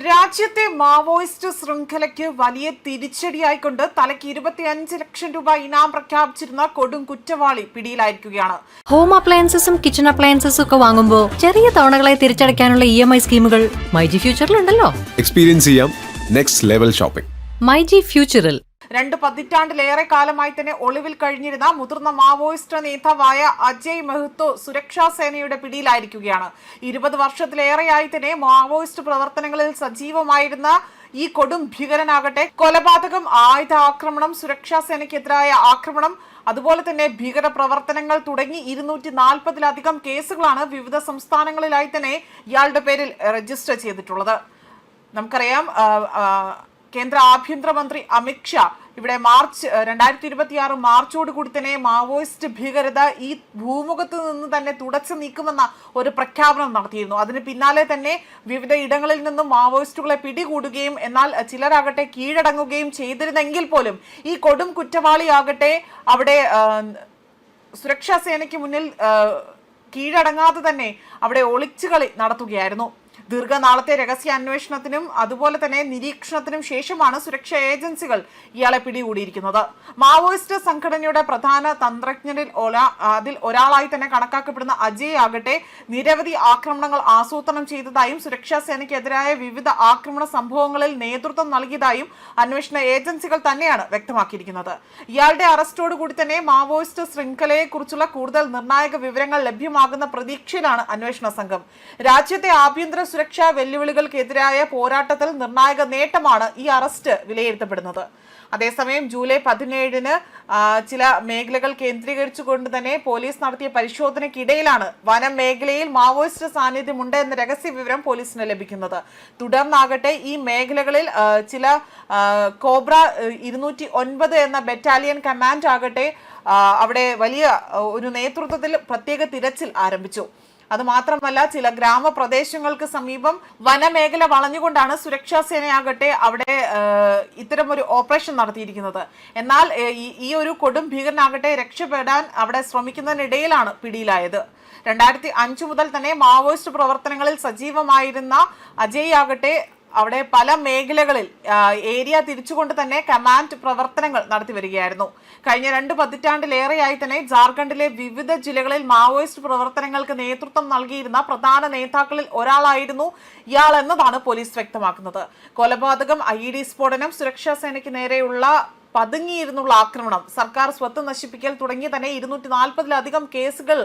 രാജ്യത്തെ മാവോയിസ്റ്റ് ശൃംഖലയ്ക്ക് വലിയ തിരിച്ചടിയായിക്കൊണ്ട് തലയ്ക്ക് 25 ലക്ഷം രൂപ ഇനാം പ്രഖ്യാപിച്ചിരുന്ന കൊടും കുറ്റവാളി പിടിയിലായിരിക്കുകയാണ്. ഹോം അപ്ലയൻസസും കിച്ചൺ അപ്ലയൻസസും ഒക്കെ വാങ്ങുമ്പോൾ ചെറിയ തവണകളെ തിരിച്ചടയ്ക്കാനുള്ള EMI സ്കീമുകൾ മൈജി ഫ്യൂച്ചറിലുണ്ടല്ലോ. എക്സ്പീരിയൻസ് ചെയ്യാം നെക്സ്റ്റ് ലെവൽ ഷോപ്പിംഗ് മൈജി ഫ്യൂച്ചറിൽ. 2 പതിറ്റാണ്ടിലേറെ കാലമായി തന്നെ ഒളിവിൽ കഴിഞ്ഞിരുന്ന മുതിർന്ന മാവോയിസ്റ്റ് നേതാവായ അജയ് മെഹ്തോ സുരക്ഷാ സേനയുടെ പിടിയിലായിരിക്കുകയാണ്. 20 വർഷത്തിലേറെയായി തന്നെ മാവോയിസ്റ്റ് പ്രവർത്തനങ്ങളിൽ സജീവമായിരുന്ന ഈ കൊടും ഭീകരനാകട്ടെ കൊലപാതകം, ആയുധ ആക്രമണം, സുരക്ഷാ സേനയ്ക്കെതിരായ ആക്രമണം, അതുപോലെ തന്നെ ഭീകര പ്രവർത്തനങ്ങൾ തുടങ്ങി 240-ലധികം കേസുകളാണ് വിവിധ സംസ്ഥാനങ്ങളിലായി തന്നെ ഇയാളുടെ പേരിൽ രജിസ്റ്റർ ചെയ്തിട്ടുള്ളത്. നമുക്കറിയാം, കേന്ദ്ര ആഭ്യന്തരമന്ത്രി അമിത് ഷാ ഇവിടെ 2026 മാർച്ചോടുകൂടി തന്നെ മാവോയിസ്റ്റ് ഭീകരത ഈ ഭൂമുഖത്ത് നിന്ന് തന്നെ തുടച്ചു നീക്കുമെന്ന ഒരു പ്രഖ്യാപനം നടത്തിയിരുന്നു. അതിന് പിന്നാലെ തന്നെ വിവിധ ഇടങ്ങളിൽ നിന്നും മാവോയിസ്റ്റുകളെ പിടികൂടുകയും എന്നാൽ ചിലരാകട്ടെ കീഴടങ്ങുകയും ചെയ്തിരുന്നെങ്കിൽ പോലും ഈ കൊടും കുറ്റവാളിയാകട്ടെ അവിടെ സുരക്ഷാ സേനയ്ക്ക് മുന്നിൽ കീഴടങ്ങാതെ തന്നെ അവിടെ ഒളിച്ചുകളി നടത്തുകയായിരുന്നു. ദീർഘനാളത്തെ രഹസ്യാന്വേഷണത്തിനും അതുപോലെ തന്നെ നിരീക്ഷണത്തിനും ശേഷമാണ് സുരക്ഷാ ഏജൻസികൾ ഇയാളെ പിടികൂടിയിരിക്കുന്നത്. മാവോയിസ്റ്റ് സംഘടനയുടെ പ്രധാന തന്ത്രജ്ഞരിൽ അതിൽ ഒരാളായി തന്നെ കണക്കാക്കപ്പെടുന്ന അജയ് ആകട്ടെ നിരവധി ആക്രമണങ്ങൾ ആസൂത്രണം ചെയ്തതായും സുരക്ഷാ സേനയ്ക്കെതിരായ വിവിധ ആക്രമണ സംഭവങ്ങളിൽ നേതൃത്വം നൽകിയതായും അന്വേഷണ ഏജൻസികൾ തന്നെയാണ് വ്യക്തമാക്കിയിരിക്കുന്നത്. ഇയാളുടെ അറസ്റ്റോടുകൂടി തന്നെ മാവോയിസ്റ്റ് ശൃംഖലയെ കുറിച്ചുള്ള കൂടുതൽ നിർണായക വിവരങ്ങൾ ലഭ്യമാകുന്ന പ്രതീക്ഷയിലാണ് അന്വേഷണ സംഘം. രാജ്യത്തെ ആഭ്യന്തര സുരക്ഷാ വെല്ലുവിളികൾക്കെതിരായ പോരാട്ടത്തിൽ നിർണായക നേട്ടമാണ് ഈ അറസ്റ്റ് വിലയിരുത്തപ്പെടുന്നത്. അതേസമയം ജൂലൈ 17-ന് ചില മേഖലകൾ കേന്ദ്രീകരിച്ചുകൊണ്ട് തന്നെ പോലീസ് നടത്തിയ പരിശോധനയ്ക്കിടയിലാണ് വനം മേഖലയിൽ മാവോയിസ്റ്റ് സാന്നിധ്യമുണ്ട് എന്ന രഹസ്യ വിവരം പോലീസിന് ലഭിക്കുന്നത്. തുടർന്നാകട്ടെ ഈ മേഖലകളിൽ ചില കോബ്ര 209 എന്ന ബറ്റാലിയൻ കമാൻഡ് ആകട്ടെ അവിടെ വലിയ ഒരു നേതൃത്വത്തിൽ പ്രത്യേക തിരച്ചിൽ ആരംഭിച്ചു. അതുമാത്രമല്ല, ചില ഗ്രാമപ്രദേശങ്ങൾക്ക് സമീപം വനമേഖല വളഞ്ഞുകൊണ്ടാണ് സുരക്ഷാ സേനയാകട്ടെ അവിടെ ഇത്തരം ഒരു ഓപ്പറേഷൻ നടത്തിയിരിക്കുന്നത്. എന്നാൽ ഈ ഒരു കൊടും ഭീകരനാകട്ടെ രക്ഷപ്പെടാൻ അവിടെ ശ്രമിക്കുന്നതിനിടയിലാണ് പിടിയിലായത്. 2005 മുതൽ തന്നെ മാവോയിസ്റ്റ് പ്രവർത്തനങ്ങളിൽ സജീവമായിരുന്ന അജയ് ആകട്ടെ അവിടെ പല മേഖലകളിൽ ഏരിയ തിരിച്ചുകൊണ്ട് തന്നെ കമാൻഡ് പ്രവർത്തനങ്ങൾ നടത്തി വരികയായിരുന്നു. കഴിഞ്ഞ 2 പതിറ്റാണ്ടിലേറെയായി തന്നെ ജാർഖണ്ഡിലെ വിവിധ ജില്ലകളിൽ മാവോയിസ്റ്റ് പ്രവർത്തനങ്ങൾക്ക് നേതൃത്വം നൽകിയിരുന്ന പ്രധാന നേതാക്കളിൽ ഒരാളായിരുന്നു ഇയാൾ എന്നതാണ് പോലീസ് വ്യക്തമാക്കുന്നത്. കൊലപാതകം, IED സ്ഫോടനം, സുരക്ഷാ സേനയ്ക്ക് നേരെയുള്ള പതുങ്ങിയിരുന്നുള്ള ആക്രമണം, സർക്കാർ സ്വത്ത് നശിപ്പിക്കൽ തുടങ്ങി തന്നെ 240-ലധികം കേസുകൾ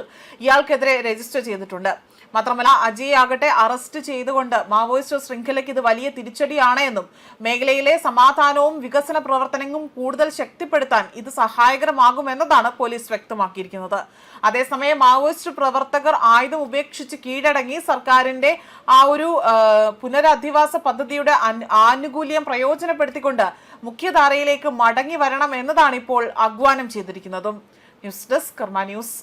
ഇയാൾക്കെതിരെ രജിസ്റ്റർ ചെയ്തിട്ടുണ്ട്. മാത്രമല്ല, അജയ് ആകട്ടെ അറസ്റ്റ് ചെയ്തുകൊണ്ട് മാവോയിസ്റ്റ് ശൃംഖലയ്ക്ക് ഇത് വലിയ തിരിച്ചടിയാണ് എന്നും മേഖലയിലെ സമാധാനവും വികസന പ്രവർത്തനവും കൂടുതൽ ശക്തിപ്പെടുത്താൻ ഇത് സഹായകരമാകുമെന്നതാണ് പോലീസ് വ്യക്തമാക്കിയിരിക്കുന്നത്. അതേസമയം മാവോയിസ്റ്റ് പ്രവർത്തകർ ആയുധം ഉപേക്ഷിച്ച് കീഴടങ്ങി സർക്കാരിന്റെ ആ ഒരു പുനരധിവാസ പദ്ധതിയുടെ ആനുകൂല്യം പ്രയോജനപ്പെടുത്തിക്കൊണ്ട് മുഖ്യധാരയിലേക്ക് മടങ്ങി വരണം എന്നതാണ് ഇപ്പോൾ ആഹ്വാനം ചെയ്തിരിക്കുന്നതും. ന്യൂസ് ഡെസ്ക് കർമ്മ ന്യൂസ്.